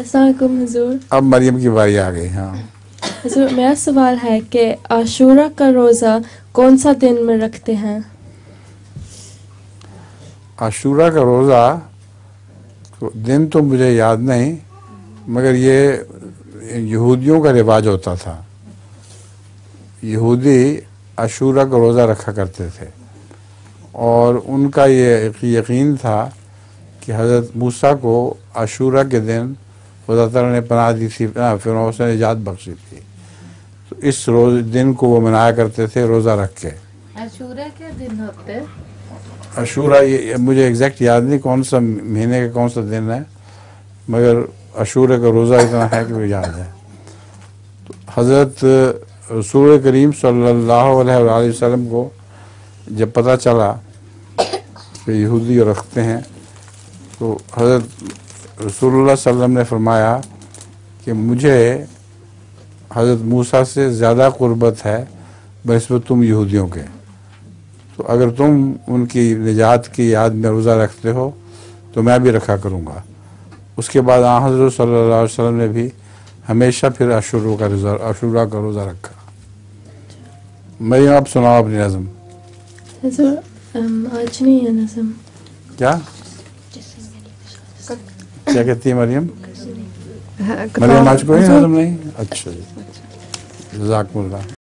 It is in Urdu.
السلام علیکم حضور. اب مریم کی باری آ گئی. ہاں حضور میرا سوال ہے کہ عاشورہ کا روزہ کون سا دن میں رکھتے ہیں؟ عاشورہ کا روزہ دن تو مجھے یاد نہیں، مگر یہ یہودیوں کا رواج ہوتا تھا. یہودی عاشورہ کا روزہ رکھا کرتے تھے، اور ان کا یہ یقین تھا کہ حضرت موسیٰ کو عاشورہ کے دن خدا تعالیٰ نے پناہ دی تھی، فرعون سے نجات بخشی تھی، تو اس دن کو وہ منایا کرتے تھے روزہ رکھ کے. عاشورہ کیا دن ہوتے؟ عاشورہ یہ مجھے ایگزیکٹ یاد نہیں کون سا مہینے کا کون سا دن ہے، مگر عاشورہ کا روزہ اتنا ہے کہ وہ یاد ہے. تو حضرت رسول کریم صلی اللہ علیہ وآلہ وسلم کو جب پتہ چلا کہ یہودی رکھتے ہیں، تو حضرت رسول اللہ صلی اللہ علیہ وسلم نے فرمایا کہ مجھے حضرت موسیٰ سے زیادہ قربت ہے بنسبت تم یہودیوں کے، تو اگر تم ان کی نجات کی یاد میں روزہ رکھتے ہو تو میں بھی رکھا کروں گا. اس کے بعد آن حضرت صلی اللہ علیہ وسلم نے بھی ہمیشہ پھر عاشورہ کا روزہ رکھا. مریم آپ سناؤ اپنی نظم. حضور آج نہیں ہے نظم. کیا کہتی ہے مریم؟ مریم آج کوئی نظم نہیں؟ اچھا جی، جزاکم اللہ.